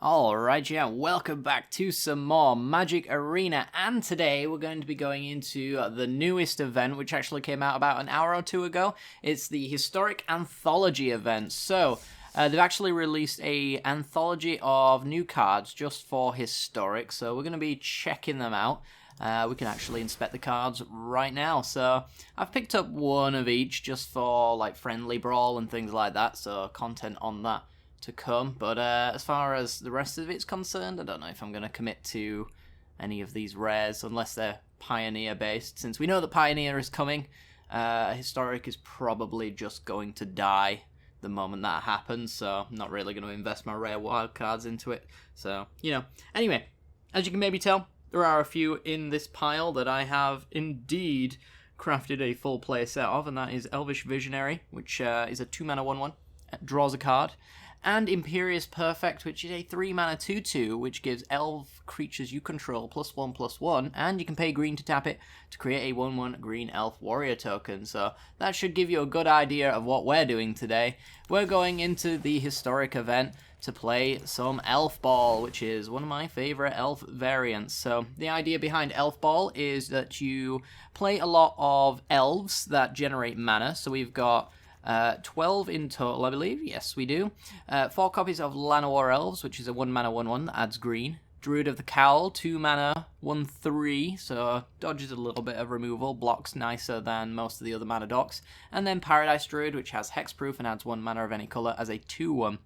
Alright, yeah, welcome back to some more Magic Arena, and today we're going to be going into the newest event, which actually came out about an hour or two ago. It's the Historic Anthology event. So, they've actually released a anthology of new cards just for Historic, so we're going to be checking them out. We can actually inspect the cards right now. So I've picked up one of each just for like friendly brawl and things like that, so content on that to come. But as far as the rest of it's concerned, I don't know if I'm going to commit to any of these rares unless they're Pioneer based. Since we know that Pioneer is coming, Historic is probably just going to die the moment that happens, so I'm not really going to invest my rare wild cards into it. So, you know. Anyway, as you can maybe tell, there are a few in this pile that I have indeed crafted a full play set of, and that is Elvish Visionary, which is a 2-mana 1/1, draws a card, and Imperious Perfect, which is a 3-mana 2/2, which gives elf creatures you control +1/+1, and you can pay green to tap it to create a 1/1 green elf warrior token. So that should give you a good idea of what we're doing today. We're going into the Historic event to play some Elfball, which is one of my favorite elf variants. So the idea behind Elfball is that you play a lot of elves that generate mana. So we've got 12 in total, I believe. Yes, we do. 4 copies of Llanowar Elves, which is a 1-mana 1/1 that adds green. Druid of the Cowl, 2-mana 1/3, so dodges a little bit of removal, blocks nicer than most of the other mana docks. And then Paradise Druid, which has hexproof and adds 1 mana of any colour as a 2/1.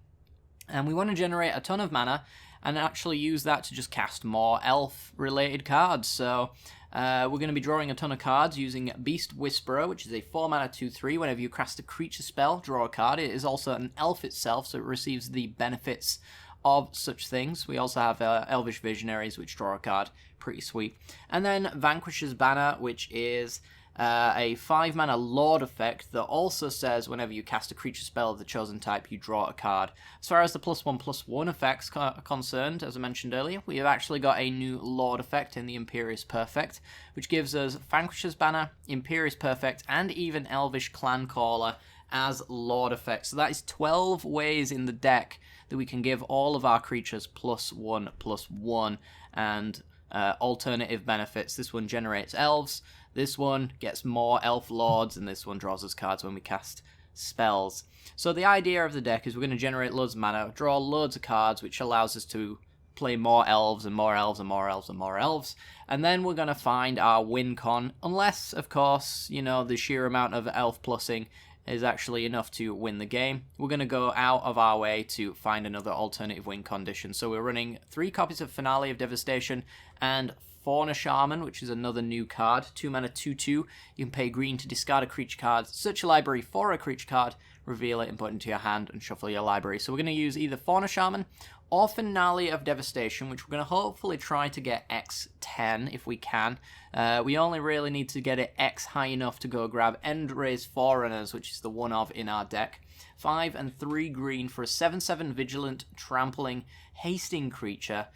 And we want to generate a ton of mana and actually use that to just cast more elf-related cards. So we're going to be drawing a ton of cards using Beast Whisperer, which is a 4-mana 2/3. Whenever you cast a creature spell, draw a card. It is also an elf itself, so it receives the benefits of such things. We also have Elvish Visionaries, which draw a card. Pretty sweet. And then Vanquisher's Banner, which is a 5-mana Lord effect that also says whenever you cast a creature spell of the chosen type, you draw a card. As far as the +1/+1 effects are concerned, as I mentioned earlier, we have actually got a new Lord effect in the Imperious Perfect, which gives us Vanquisher's Banner, Imperious Perfect, and even Elvish Clancaller as Lord effects. So that is 12 ways in the deck that we can give all of our creatures +1/+1 and alternative benefits. This one generates elves, this one gets more elf lords, and this one draws us cards when we cast spells. So the idea of the deck is we're going to generate loads of mana, draw loads of cards, which allows us to play more elves and more elves and more elves and more elves, and then we're going to find our win con, unless, of course, you know, the sheer amount of elf plussing is actually enough to win the game. We're going to go out of our way to find another alternative win condition. So we're running 3 copies of Finale of Devastation and Fauna Shaman, which is another new card, 2-mana 2/2. You can pay green to discard a creature card, search your library for a creature card, reveal it and put it into your hand and shuffle your library. So we're going to use either Fauna Shaman or Finale of Devastation, which we're going to hopefully try to get X10 if we can. We only really need to get it X high enough to go grab Endray's Forerunners, which is the one of in our deck. 5 and 3 green for a 7/7 Vigilant Trampling Hasting creature.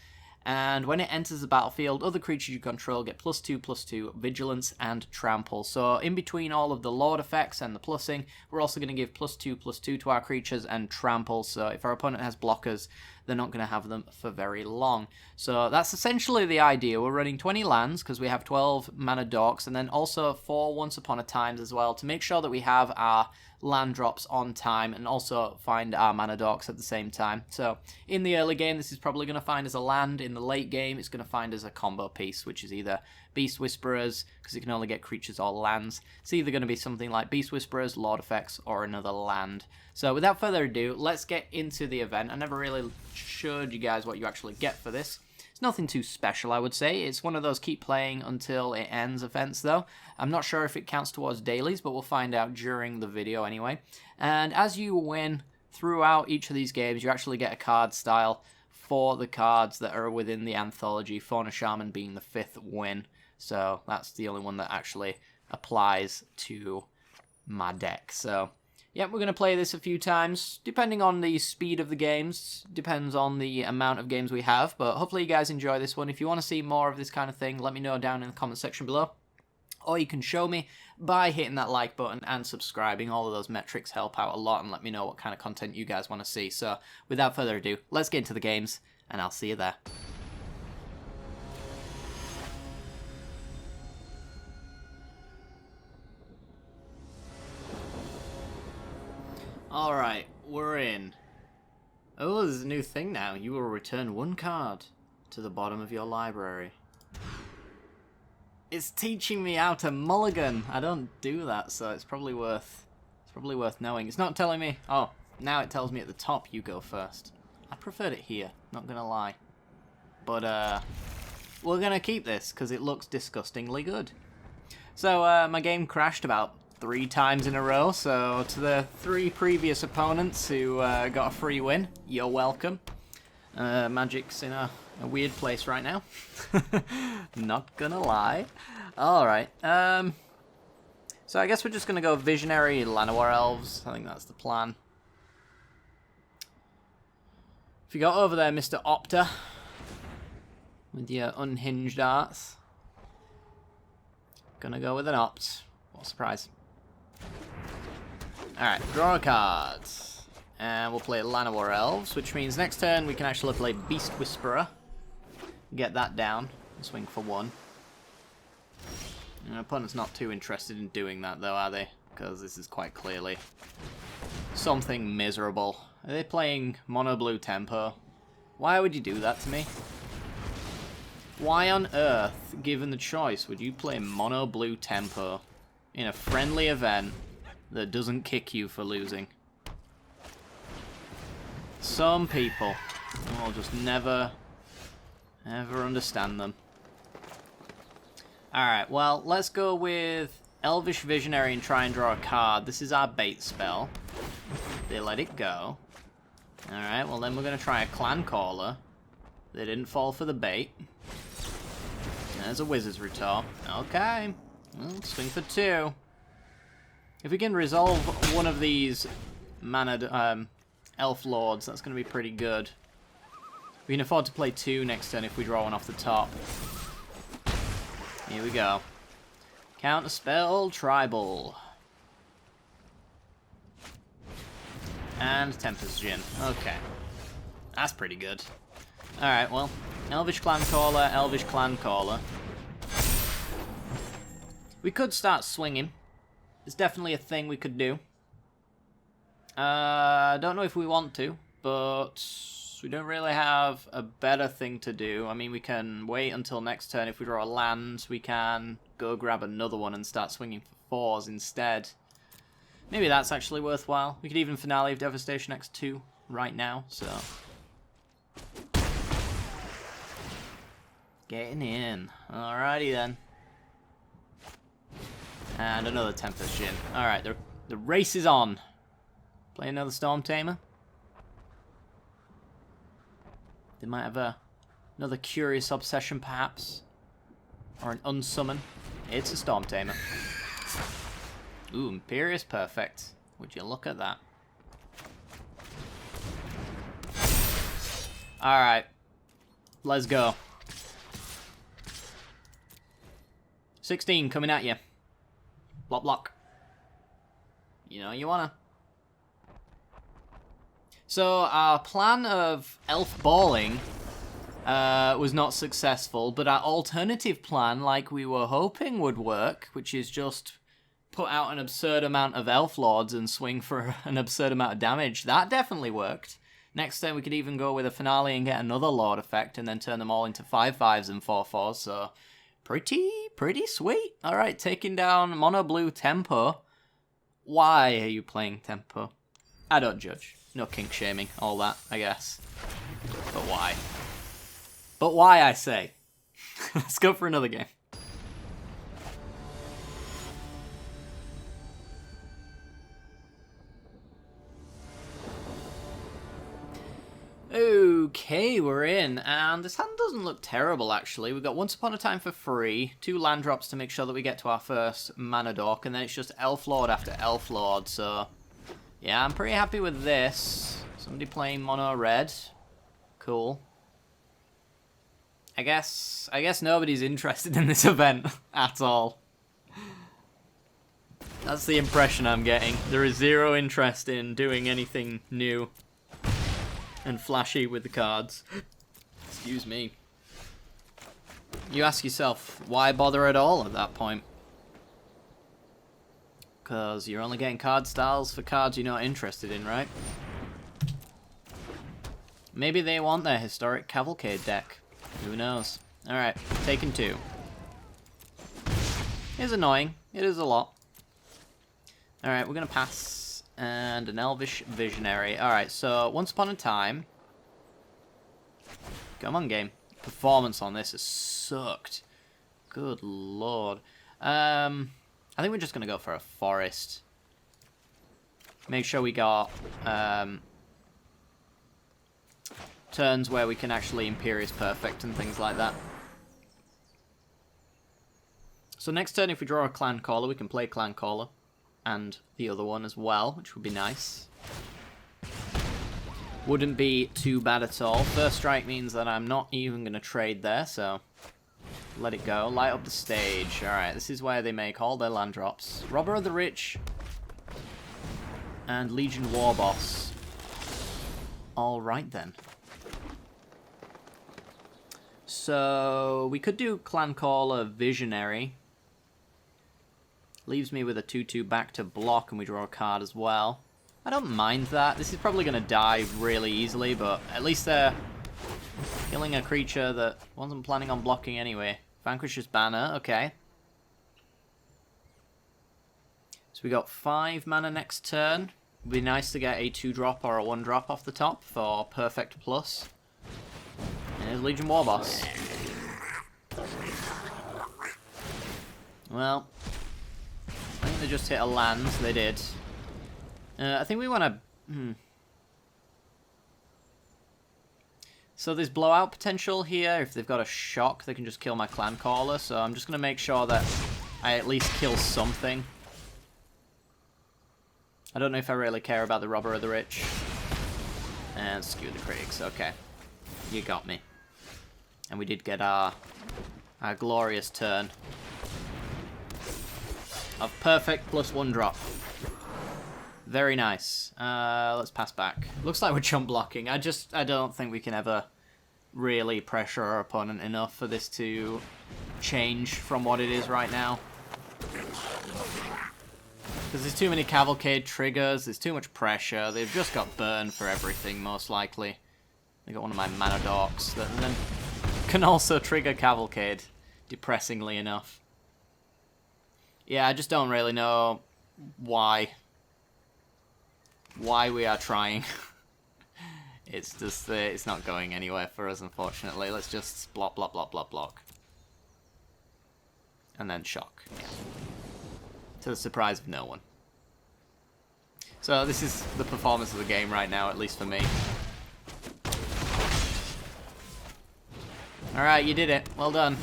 And when it enters the battlefield, other creatures you control get +2/+2 Vigilance and Trample. So in between all of the Lord effects and the plussing, we're also going to give +2/+2 to our creatures and Trample. So if our opponent has blockers, they're not going to have them for very long. So that's essentially the idea. We're running 20 lands because we have 12 mana docks, and then also 4 Once Upon a Times as well to make sure that we have our land drops on time and also find our mana docks at the same time. So in the early game, this is probably going to find as a land. In the late game, it's going to find as a combo piece, which is either Beast Whisperers, because it can only get creatures or lands. It's either going to be something like Beast Whisperers, Lord Effects, or another land. So without further ado, let's get into the event. I never really showed you guys what you actually get for this. It's nothing too special, I would say. It's one of those keep playing until it ends events, though. I'm not sure if it counts towards dailies, but we'll find out during the video anyway. And as you win throughout each of these games, you actually get a card style for the cards that are within the anthology, Fauna Shaman being the 5th win. So that's the only one that actually applies to my deck. So yeah, we're going to play this a few times, depending on the speed of the games, depends on the amount of games we have, but hopefully you guys enjoy this one. If you want to see more of this kind of thing, let me know down in the comment section below, or you can show me by hitting that like button and subscribing. All of those metrics help out a lot and let me know what kind of content you guys want to see. So without further ado, let's get into the games and I'll see you there. Alright, we're in. Oh, there's a new thing now. You will return 1 card to the bottom of your library. It's teaching me how to mulligan. I don't do that, so it's probably worth knowing. It's not telling me. Oh, now it tells me at the top you go first. I preferred it here, not gonna lie. But we're gonna keep this because it looks disgustingly good. So my game crashed about 3 times in a row, so to the 3 previous opponents who got a free win, you're welcome. Magic's in a weird place right now. Not gonna lie. Alright, so I guess we're just gonna go Visionary Llanowar Elves. I think that's the plan. If you got over there, Mr. Opta, with your unhinged arts, gonna go with an Opt. What a surprise. Alright, draw a card. And we'll play Llanowar Elves, which means next turn we can actually play Beast Whisperer. Get that down. Swing for 1. And our opponent's not too interested in doing that though, are they? Because this is quite clearly something miserable. Are they playing Mono Blue Tempo? Why would you do that to me? Why on earth, given the choice, would you play Mono Blue Tempo in a friendly event that doesn't kick you for losing? Some people will just never understand them. Alright, well, let's go with Elvish Visionary and try and draw a card. This is our bait spell. They let it go. Alright, well then we're going to try a Clan Caller. They didn't fall for the bait. There's a Wizard's Retort. Okay. Well, swing for 2. If we can resolve one of these mana Elf Lords, that's going to be pretty good. We can afford to play 2 next turn if we draw one off the top. Here we go. Counterspell Tribal. And Tempest Djinn. Okay. That's pretty good. Alright, well, Elvish Clan Caller, Elvish Clan Caller. We could start swinging. It's definitely a thing we could do. I don't know if we want to, but we don't really have a better thing to do. I mean, we can wait until next turn. If we draw a land, we can go grab another one and start swinging for 4s instead. Maybe that's actually worthwhile. We could even Finale of Devastation X2 right now, so... Getting in. Alrighty then. And another Tempest Djinn. Alright, the race is on. Play another Storm Tamer. They might have another Curious Obsession, perhaps. Or an Unsummon. It's a Storm Tamer. Ooh, Imperious Perfect. Would you look at that? Alright. Let's go. 16 coming at you. Block, block. You know you wanna. So our plan of Elfballing was not successful, but our alternative plan, like we were hoping would work, which is just put out an absurd amount of Elf Lords and swing for an absurd amount of damage, that definitely worked. Next turn we could even go with a Finale and get another Lord effect and then turn them all into 5/5s and 4/4s, so pretty sweet. Alright, taking down Mono Blue Tempo. Why are you playing Tempo? I don't judge. No kink shaming, all that, I guess. But why? But why, I say? Let's go for another game. Okay, we're in, and this hand doesn't look terrible, actually. We've got Once Upon a Time for free, 2 land drops to make sure that we get to our first mana dork, and then it's just Elf Lord after Elf Lord, so... Yeah, I'm pretty happy with this. Somebody playing mono red. Cool. I guess nobody's interested in this event at all. That's the impression I'm getting. There is 0 interest in doing anything new and flashy with the cards. Excuse me. You ask yourself, why bother at all at that point? Because you're only getting card styles for cards you're not interested in, right? Maybe they want their historic cavalcade deck. Who knows? Alright, taken 2. It's annoying. It is a lot. Alright, we're going to pass. And an Elvish Visionary. Alright, so once upon a time... Come on, game. Performance on this has sucked. Good lord. I think we're just going to go for a forest. Make sure we got turns where we can actually Imperious Perfect and things like that. So next turn, if we draw a Clan Caller, we can play Clan Caller. And the other one as well, which would be nice. Wouldn't be too bad at all. First strike means that I'm not even going to trade there, so let it go. Light up the stage. Alright, this is where they make all their land drops. Robber of the Rich and Legion Warboss. Alright then. So we could do Clan Caller Visionary. Leaves me with a 2/2 back to block, and we draw a card as well. I don't mind that. This is probably going to die really easily, but at least they're killing a creature that wasn't planning on blocking anyway. Vanquisher's Banner, okay. So we got 5 mana next turn. Would be nice to get a 2-drop or a 1-drop off the top for Perfect Plus. And here's Legion Warboss. Well, I think they just hit a land. They did. I think we want to... So there's blowout potential here. If they've got a shock, they can just kill my Clan Caller. So I'm just going to make sure that I at least kill something. I don't know if I really care about the Robber of the Rich. And skew the critics. Okay. You got me. And we did get our glorious turn of Perfect plus 1-drop. Very nice. Let's pass back. Looks like we're chump blocking. I don't think we can ever really pressure our opponent enough for this to change from what it is right now. Because there's too many cavalcade triggers, there's too much pressure, they've just got burned for everything, most likely. They got one of my mana dorks that then can also trigger cavalcade, depressingly enough. Yeah, I just don't really know why we are trying. It's just, it's not going anywhere for us, unfortunately. Let's just block, block, block, block, block. And then shock. Yeah. To the surprise of no one. So this is the performance of the game right now, at least for me. Alright, you did it. Well done.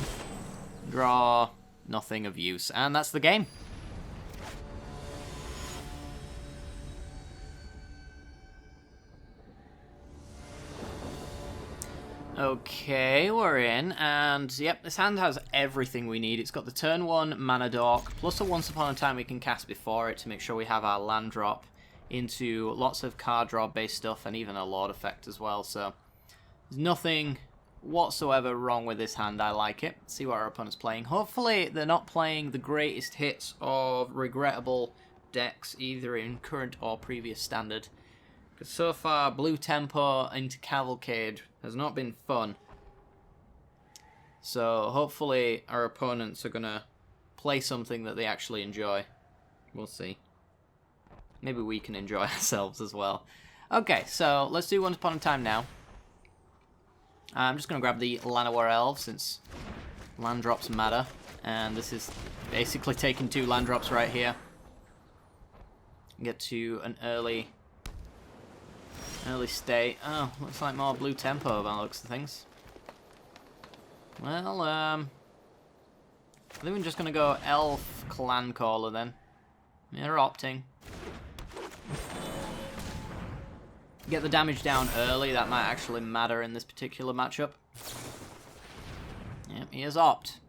Draw nothing of use. And that's the game. Okay, we're in, and yep, this hand has everything we need. It's got the turn 1 mana dork, plus a Once Upon a Time we can cast before it to make sure we have our land drop into lots of card draw based stuff, and even a Lord effect as well, so there's nothing whatsoever wrong with this hand. I like it. Let's see what our opponent's playing. Hopefully they're not playing the greatest hits of regrettable decks, either in current or previous standard. Because so far, Blue Tempo into Cavalcade has not been fun. So hopefully our opponents are going to play something that they actually enjoy. We'll see. Maybe we can enjoy ourselves as well. Okay, so let's do Once Upon a Time now. I'm just going to grab the Llanowar Elf since land drops matter. And this is basically taking 2 land drops right here. Get to an early state. Oh, looks like more Blue Tempo by the looks of things. Well, I think we're just going to go Elf Clan Caller then. They're opting. Get the damage down early, that might actually matter in this particular matchup. Yep, he is opt.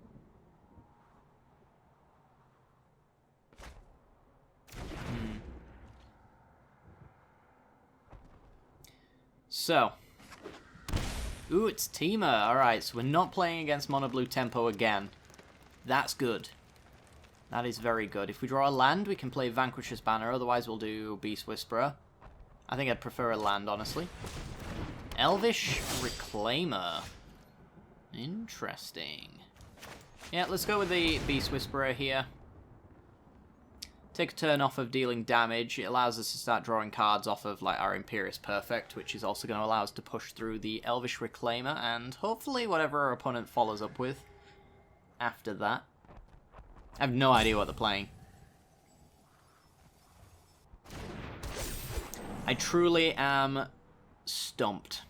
So, Ooh, it's Teema. Alright, so we're not playing against Mono Blue Tempo again. That's good. That is very good. If we draw a land, we can play Vanquisher's Banner. Otherwise, we'll do Beast Whisperer. I think I'd prefer a land, honestly. Elvish Reclaimer. Interesting. Yeah, let's go with the Beast Whisperer here. Take a turn off of dealing damage. It allows us to start drawing cards off of like our Imperious Perfect, which is also going to allow us to push through the Elvish Reclaimer, and hopefully whatever our opponent follows up with after that. I have no idea what they're playing. I truly am stumped.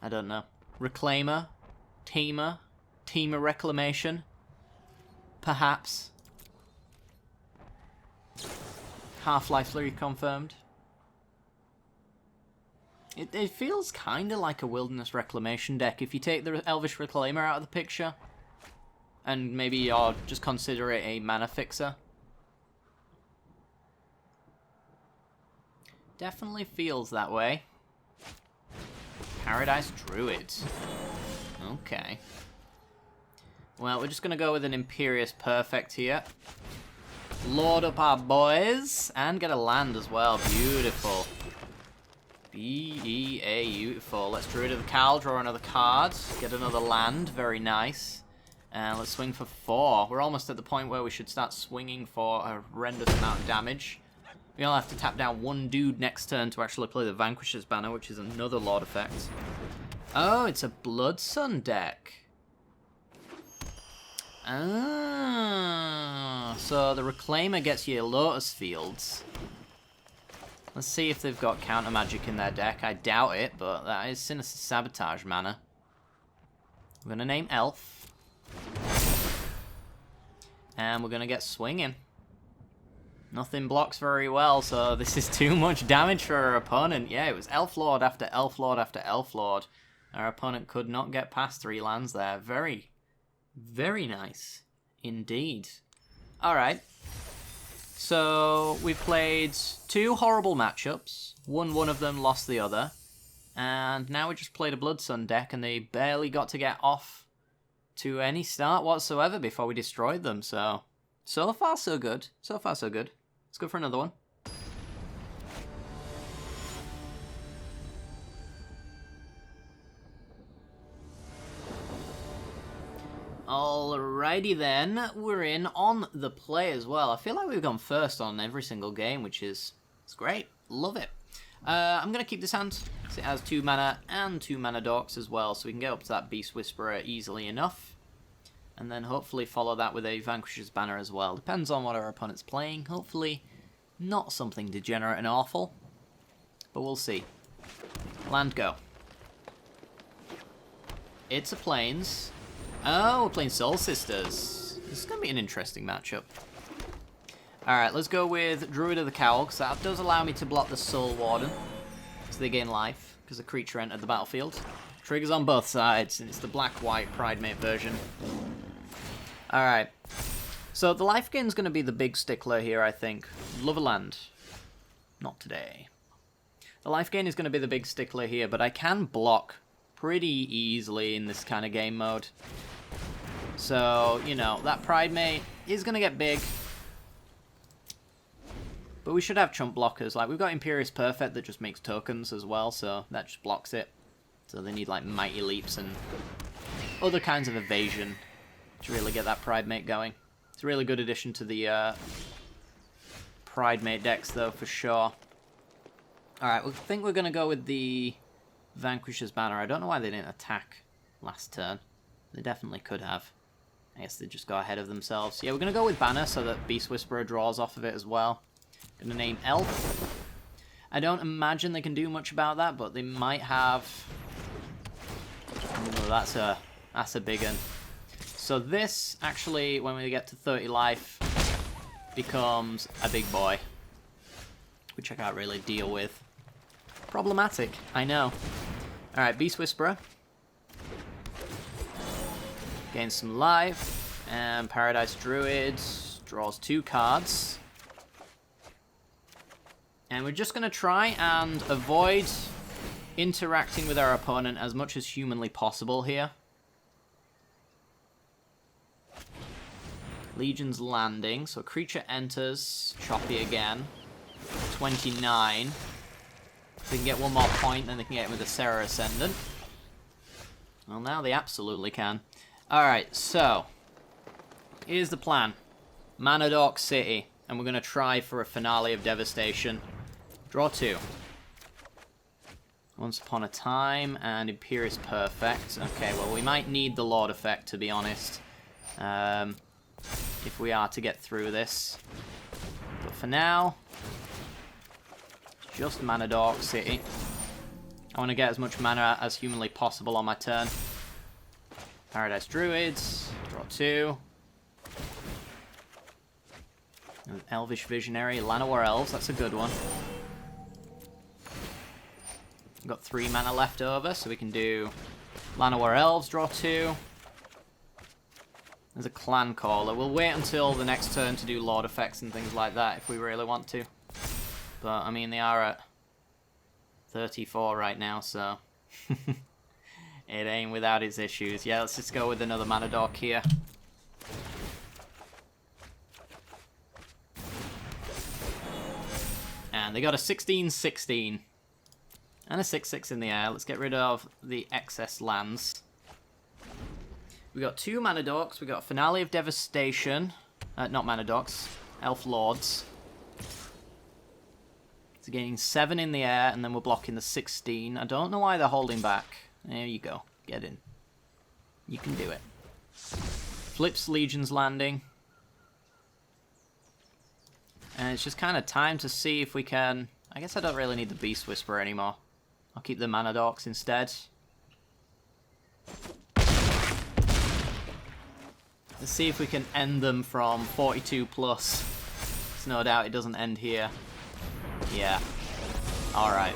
I don't know. Reclaimer? Teema? Teema Reclamation? Perhaps. Half-Life reconfirmed. It feels kind of like a Wilderness Reclamation deck if you take the Elvish Reclaimer out of the picture. And maybe you're just consider it a mana fixer. Definitely feels that way. Paradise Druid. Okay. Well, we're just going to go with an Imperious Perfect here. Lord up our boys. And get a land as well. Beautiful. Beautiful. Let's Druid of the Cal, draw another card. Get another land. Very nice. And let's swing for 4. We're almost at the point where we should start swinging for a horrendous amount of damage. We only have to tap down one dude next turn to actually play the Vanquisher's Banner, which is another Lord effect. Oh, it's a Blood Sun deck. Ah, so the Reclaimer gets you Lotus Fields. Let's see if they've got counter magic in their deck. I doubt it, but that is Sinister Sabotage mana. We're going to name Elf. And we're going to get swinging. Nothing blocks very well, so this is too much damage for our opponent. Yeah, it was Elf Lord after Elf Lord after Elf Lord. Our opponent could not get past 3 lands there. Very, very nice indeed. Alright. So, we've played 2 horrible matchups. Won one of them, lost the other. And now we just played a Blood Sun deck, and they barely got to get off to any start whatsoever before we destroyed them. So far so good. So far so good. Let's go for another one. Alrighty then, we're in on the play as well. I feel like we've gone first on every single game, which is it's great. Love it. I'm going to keep this hand. It has 2 mana and 2 mana dorks as well, so we can get up to that Beast Whisperer easily enough. And then hopefully follow that with a Vanquisher's Banner as well. Depends on what our opponent's playing. Hopefully not something degenerate and awful. But we'll see. Land go. It's a Plains. Oh, we're playing Soul Sisters. This is going to be an interesting matchup. Alright, let's go with Druid of the Cowl, because that does allow me to block the Soul Warden. So they gain life, because the creature entered the battlefield. Triggers on both sides, and it's the black-white Pridemate version. Alright. So the life gain is going to be the big stickler here, I think. Love a land. Not today. The life gain is going to be the big stickler here, but I can block pretty easily in this kind of game mode. So, you know, that Pridemate is going to get big. But we should have chump blockers. Like, we've got Imperious Perfect that just makes tokens as well, so that just blocks it. So they need, like, Mighty Leaps and other kinds of evasion to really get that Pridemate going. It's a really good addition to the Pridemate decks, though, for sure. Alright, I think we're going to go with the Vanquisher's Banner. I don't know why they didn't attack last turn. They definitely could have. I guess they just got ahead of themselves. Yeah, we're going to go with Banner so that Beast Whisperer draws off of it as well. Going to name Elf. I don't imagine they can do much about that, but they might have... Oh, that's a big one. So this, actually, when we get to 30 life, becomes a big boy. Which I can't really deal with. Problematic, I know. Alright, Beast Whisperer. Gains some life. And Paradise Druid draws 2 cards. And we're just going to try and avoid interacting with our opponent as much as humanly possible here. Legion's Landing. So creature enters. Choppy again. 29. If they can get one more point, then they can get it with the Serra Ascendant. Well, now they absolutely can. Alright, so here's the plan. Manadork City. And we're going to try for a Finale of Devastation. Draw 2. Once Upon a Time and Imperious Perfect. Okay, well, we might need the Lord effect, to be honest. If we are to get through this. But for now, just Manadork City. I want to get as much mana as humanly possible on my turn. Paradise Druids. Draw 2. Elvish Visionary. Llanowar Elves. That's a good one. We've got 3 mana left over, so we can do Llanowar Elves. Draw 2. There's a Clan Caller. We'll wait until the next turn to do Lord effects and things like that if we really want to. But, I mean, they are at 34 right now, so it ain't without its issues. Yeah, let's just go with another Manadork here. And they got a 16-16. And a 6-6 in the air. Let's get rid of the excess lands. We got 2 Manadorks. We got Finale of Devastation. Not Manadorks. Elf Lords. It's gaining 7 in the air, and then we're blocking the 16. I don't know why they're holding back. There you go. Get in. You can do it. Flips Legion's Landing. And it's just kind of time to see if we can... I guess I don't really need the Beast Whisperer anymore. I'll keep the Manadorks instead. Let's see if we can end them from 42 plus. There's no doubt it doesn't end here. Yeah. Alright.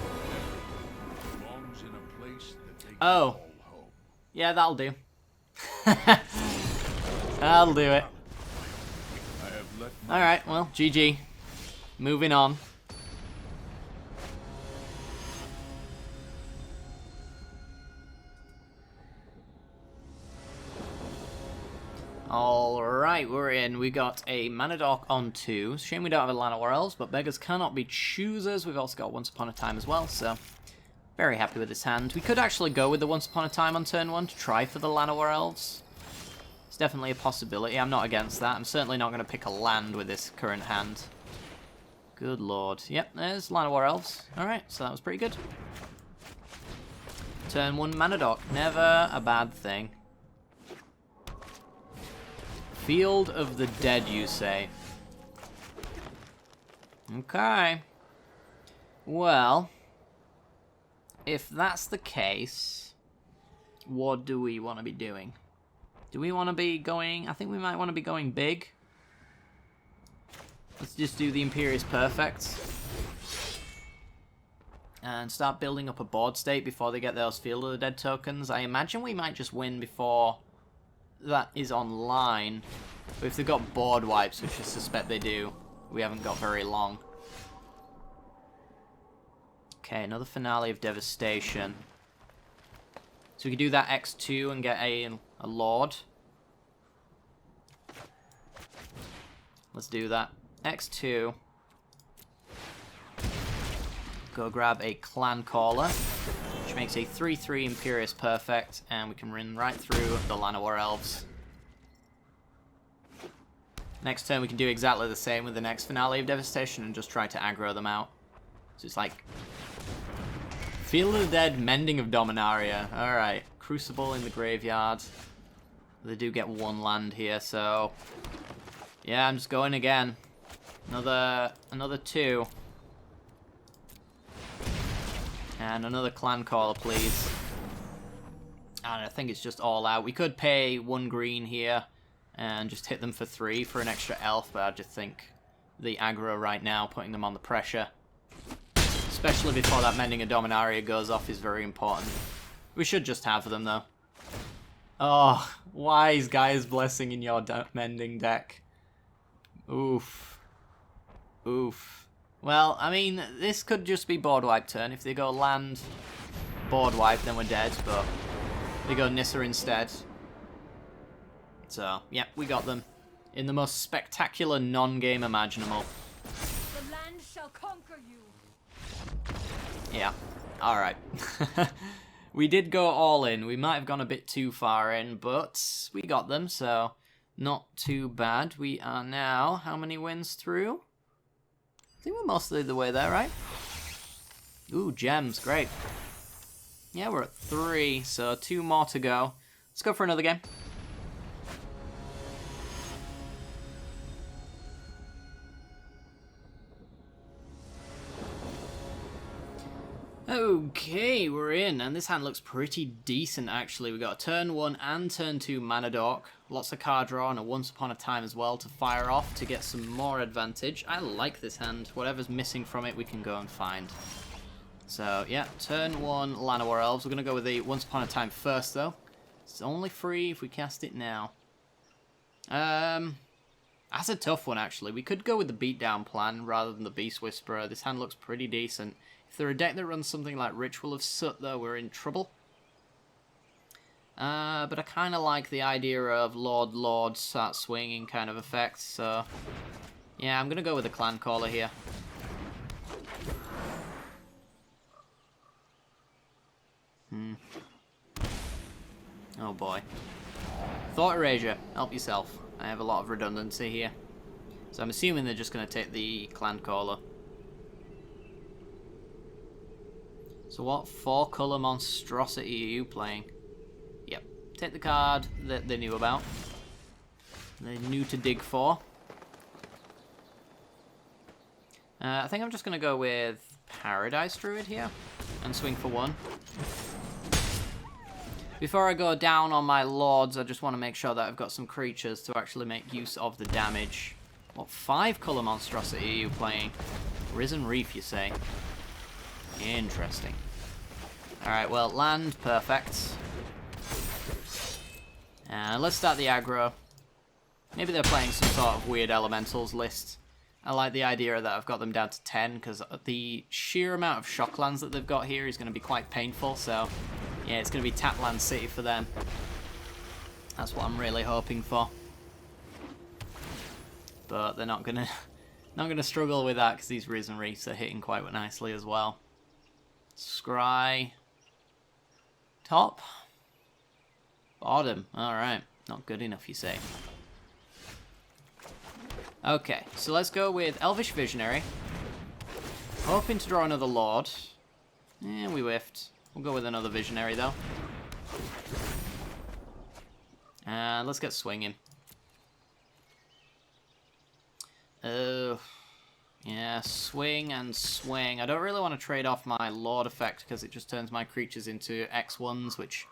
Oh. Yeah, that'll do. That'll do it. Alright, well, GG. Moving on. Alright, we're in. We got a Manadork on 2. Shame we don't have a Llanowar Elves, but beggars cannot be choosers. We've also got Once Upon a Time as well, so very happy with this hand. We could actually go with the Once Upon a Time on turn 1 to try for the Llanowar Elves. It's definitely a possibility. I'm not against that. I'm certainly not going to pick a land with this current hand. Good lord. Yep, there's Llanowar Elves. Alright, so that was pretty good. Turn 1 Manadork. Never a bad thing. Field of the Dead, you say? Okay. Well, if that's the case, what do we want to be doing? Do we want to be going... I think we might want to be going big. Let's just do the Imperious Perfect. And start building up a board state before they get those Field of the Dead tokens. I imagine we might just win before that is online. But if they've got board wipes, which I suspect they do, we haven't got very long. Okay, another Finale of Devastation. So we can do that X2 and get a Lord. Let's do that. X2. Go grab a Clan Caller, which makes a 3-3 Imperious Perfect, and we can run right through the Llanowar Elves. Next turn we can do exactly the same with the next Finale of Devastation and just try to aggro them out. So it's like... Field of the Dead, Mending of Dominaria. Alright. Crucible in the graveyard. They do get 1 land here, so... Yeah, I'm just going again. Another 2. And another Clan Caller, please. And I think it's just all out. We could pay 1 green here and just hit them for 3 for an extra elf, but I just think the aggro right now, putting them on the pressure, especially before that Mending of Dominaria goes off, is very important. We should just have them, though. Oh, wise Gaia's Blessing in your Mending deck. Oof. Oof. Well, I mean, this could just be board wipe turn. If they go land board wipe, then we're dead, but they go Nissa instead. So, yeah, we got them. In the most spectacular non-game imaginable. The land shall conquer you. Yeah, alright. We did go all in. We might have gone a bit too far in, but we got them, so not too bad. We are now, how many wins through? I think we're mostly the way there, right? Ooh, gems, great. Yeah, we're at 3, so 2 more to go. Let's go for another game. Okay, we're in, and this hand looks pretty decent actually. We got a turn 1 and turn 2 mana dork, lots of card draw, and a Once Upon a Time as well to fire off to get some more advantage. I like this hand. Whatever's missing from it, we can go and find. So yeah, turn 1 Llanowar Elves. We're gonna go with the Once Upon a Time first though. It's only free if we cast it now. That's a tough one actually. We could go with the beatdown plan rather than the Beast Whisperer. This hand looks pretty decent. If they're a deck that runs something like Ritual of Soot, though, we're in trouble. But I kind of like the idea of Lord, start swinging kind of effect, so... yeah, I'm going to go with the Clan Caller here. Oh boy. Thought Erasure, help yourself. I have a lot of redundancy here. So I'm assuming they're just going to take the Clan Caller. So what 4-color monstrosity are you playing? Yep. Take the card that they knew about. They knew to dig for. I think I'm just going to go with Paradise Druid here. And swing for 1. Before I go down on my lords, I just want to make sure that I've got some creatures to actually make use of the damage. What 5-color monstrosity are you playing? Risen Reef, you say? Interesting. Alright, well, land, perfect. Let's start the aggro. Maybe they're playing some sort of weird elementals list. I like the idea that I've got them down to 10, because the sheer amount of shocklands that they've got here is going to be quite painful, so... yeah, it's going to be Tapland City for them. That's what I'm really hoping for. But they're not going to struggle with that, because these Risen Reefs are hitting quite nicely as well. Scry. Top. Bottom. Alright. Not good enough, you say. Okay, so let's go with Elvish Visionary. Hoping to draw another Lord. And we whiffed. We'll go with another Visionary, though. And let's get swinging. Yeah, swing and swing. I don't really want to trade off my Lord effect because it just turns my creatures into X1s, which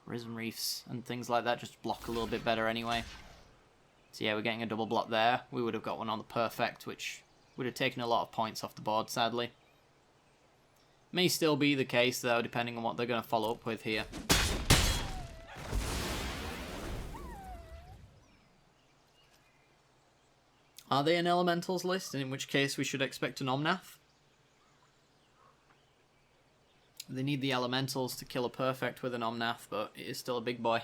Risen Reefs and things like that just block a little bit better anyway. So yeah, we're getting a double block there. We would have got one on the perfect, which would have taken a lot of points off the board, sadly. May still be the case, though, depending on what they're going to follow up with here. Are they an Elementals list, and in which case we should expect an Omnath? They need the Elementals to kill a perfect with an Omnath, but it is still a big boy.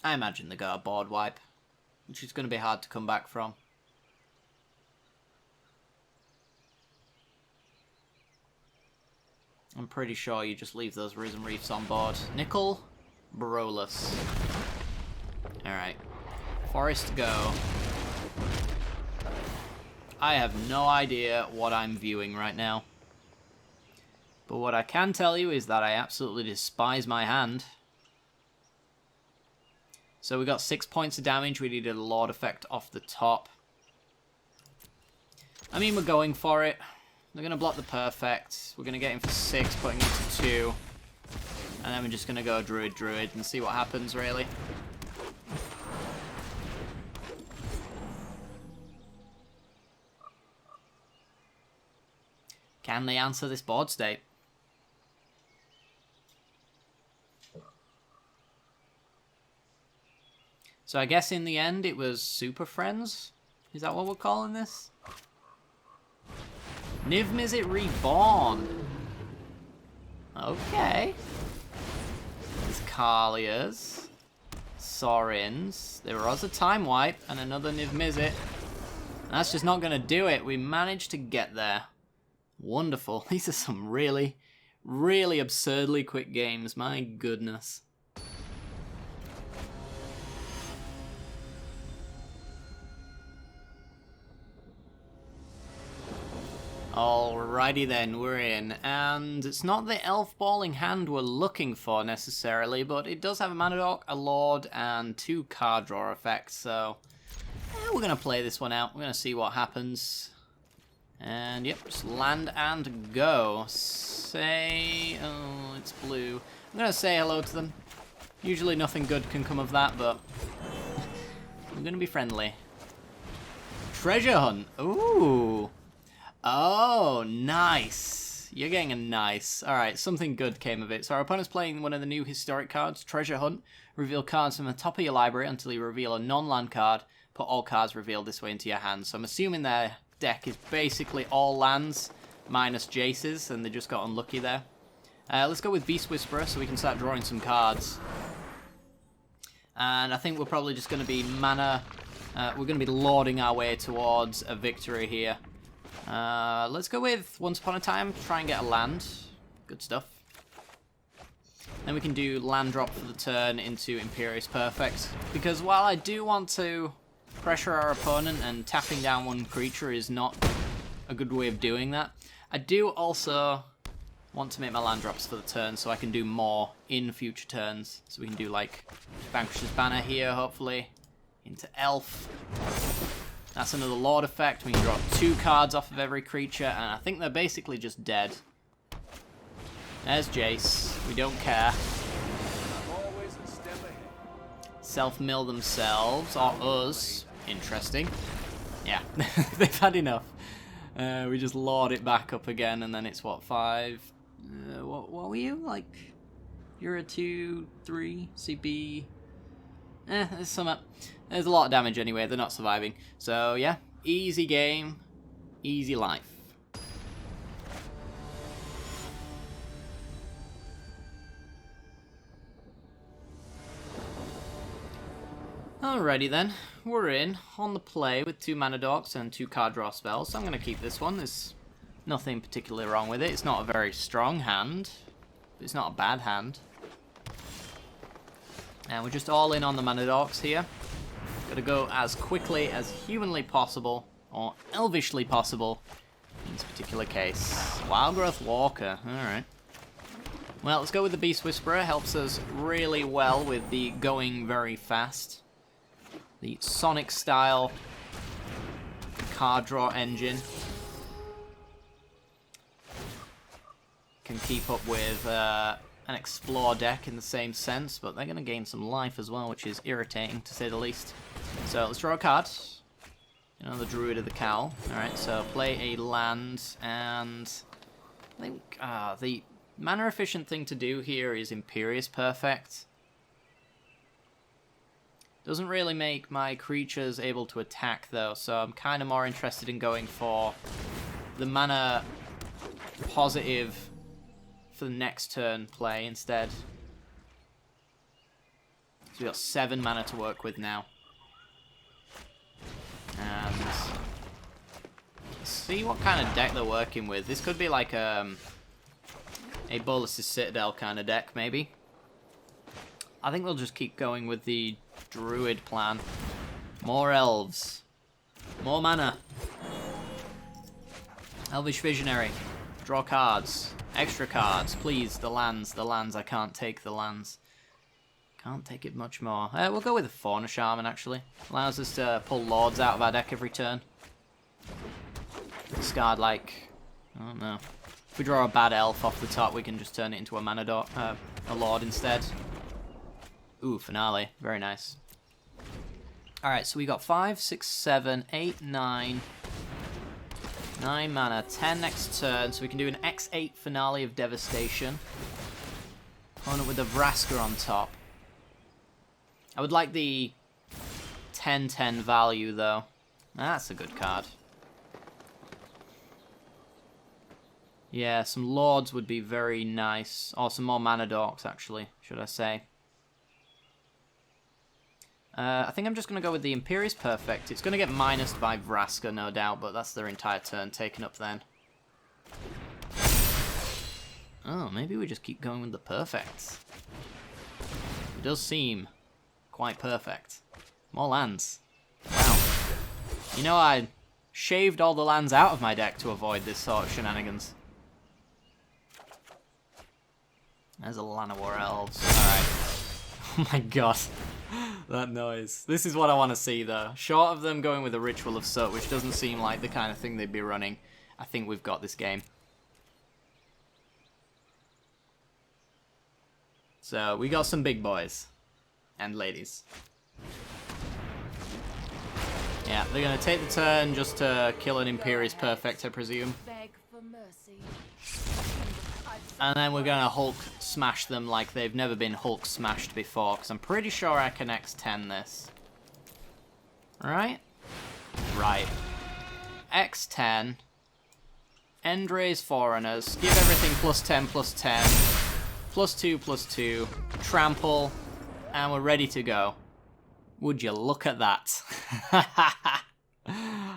I imagine they got a board wipe, which is going to be hard to come back from. I'm pretty sure you just leave those Risen Reefs on board. Nickel, Barolus. Alright. Forest go. I have no idea what I'm viewing right now. But what I can tell you is that I absolutely despise my hand. So we got 6 points of damage. We needed a Lord effect off the top. I mean, we're going for it. They're going to block the perfect. We're going to get him for 6, putting him to 2. And then we're just going to go Druid and see what happens, really. Can they answer this board state? So I guess in the end it was Super Friends? Is that what we're calling this? Niv Mizzet Reborn. Okay. There's Kalias. Sorins. There was a Time Wipe and another Niv Mizzet. That's just not going to do it. We managed to get there. Wonderful. These are some really, really absurdly quick games. My goodness. Alrighty then, we're in. And it's not the Elfball in hand we're looking for necessarily, but it does have a Mana Dock, a Lord, and 2 card draw effects, so we're going to play this one out. We're going to see what happens. And yep, just land and go. Say, oh, it's blue. I'm going to say hello to them. Usually nothing good can come of that, but I'm going to be friendly. Treasure hunt. Ooh. Oh, nice. You're getting a nice. Alright, something good came of it. So our opponent's playing one of the new historic cards, Treasure Hunt. Reveal cards from the top of your library until you reveal a non-land card. Put all cards revealed this way into your hand. So I'm assuming their deck is basically all lands minus jaces, and they just got unlucky there. Let's go with Beast Whisperer so we can start drawing some cards. And I think we're probably just going to be mana... we're going to be lording our way towards a victory here. Let's go with Once Upon a Time, try and get a land. Good stuff. Then we can do land drop for the turn into Imperious Perfect. Because while I do want to pressure our opponent, and tapping down one creature is not a good way of doing that, I do also want to make my land drops for the turn so I can do more in future turns. So we can do like Vanquish's Banner here, hopefully, into Elf. That's another Lord effect. We can draw 2 cards off of every creature, and I think they're basically just dead. There's Jace. We don't care. Self-mill themselves, or us. Interesting. Yeah, they've had enough. We just lord it back up again, and then it's what, 5? What were you? Like, you're a 2, 3, CB... there's some... There's a lot of damage anyway, they're not surviving. So yeah, easy game, easy life. Alrighty then, we're in, on the play with 2 Mana Docks and 2 card draw spells. So I'm going to keep this one, there's nothing particularly wrong with it. It's not a very strong hand, but it's not a bad hand. And we're just all in on the Mana Docks here. Gotta go as quickly as humanly possible, or elvishly possible, in this particular case. Wildgrowth Walker, alright. Well, let's go with the Beast Whisperer, helps us really well with the going very fast. The Sonic style card draw engine. Can keep up with an Explore deck in the same sense, but they're going to gain some life as well, which is irritating to say the least. So let's draw a card. You know, the Druid of the Cowl. Alright, so play a land, and I think the mana efficient thing to do here is Imperious Perfect. Doesn't really make my creatures able to attack though, so I'm kind of more interested in going for the mana positive for the next turn play instead. So we've got 7 mana to work with now. And let's see what kind of deck they're working with. This could be like a Bolas' Citadel kind of deck, maybe. I think they'll just keep going with the Druid plan. More elves. More mana. Elvish Visionary. Draw cards. Extra cards. Please, the lands. The lands. I can't take the lands. Can't take it much more. We'll go with a Fauna Shaman, actually. Allows us to pull Lords out of our deck every turn. Discard, like... I don't know. If we draw a bad elf off the top, we can just turn it into a mana a Lord instead. Ooh, Finale. Very nice. Alright, so we got 5, 6, 7, 8, 9... 9 mana, 10 next turn, so we can do an X8 Finale of Devastation. Opponent with a Vraska on top. I would like the 10-10 value, though. That's a good card. Yeah, some lords would be very nice. Or some more mana dorks, actually, should I say. I think I'm just going to go with the Imperious Perfect. It's going to get minused by Vraska, no doubt, but that's their entire turn taken up then. Oh, maybe we just keep going with the perfects. It does seem quite perfect. More lands. Wow. You know, I shaved all the lands out of my deck to avoid this sort of shenanigans. There's a Llanowar Elves. Alright. Oh my god. That noise. This is what I want to see, though. Short of them going with a Ritual of Soot, which doesn't seem like the kind of thing they'd be running, I think we've got this game. So, we got some big boys. And ladies. Yeah, they're going to take the turn just to kill an Imperious Perfect, I presume. Beg for mercy. And then we're going to Hulk smash them like they've never been Hulk smashed before, because I'm pretty sure I can X10 this. Right? Right. X10. Endray's Foreigners. Give everything +10, +10. +2, +2. Trample. And we're ready to go. Would you look at that?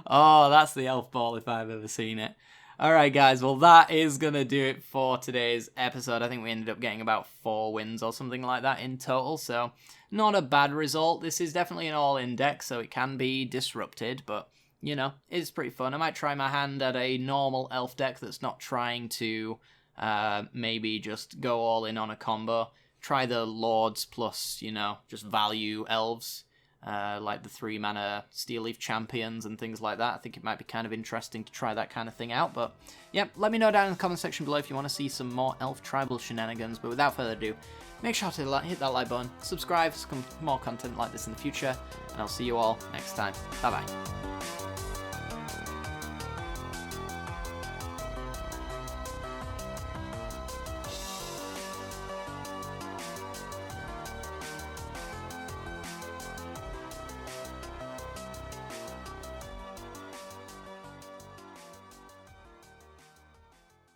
Oh, that's the Elfball if I've ever seen it. Alright guys, well that is going to do it for today's episode. I think we ended up getting about 4 wins or something like that in total, so not a bad result. This is definitely an all-in deck, so it can be disrupted, but, you know, it's pretty fun. I might try my hand at a normal elf deck that's not trying to maybe just go all in on a combo. Try the Lords plus, you know, just value elves. Like the 3-mana Steel Leaf Champions and things like that. I think it might be kind of interesting to try that kind of thing out. But, yep, let me know down in the comment section below if you want to see some more Elf Tribal shenanigans. But without further ado, make sure to hit that like button, subscribe for more content like this in the future, and I'll see you all next time. Bye-bye.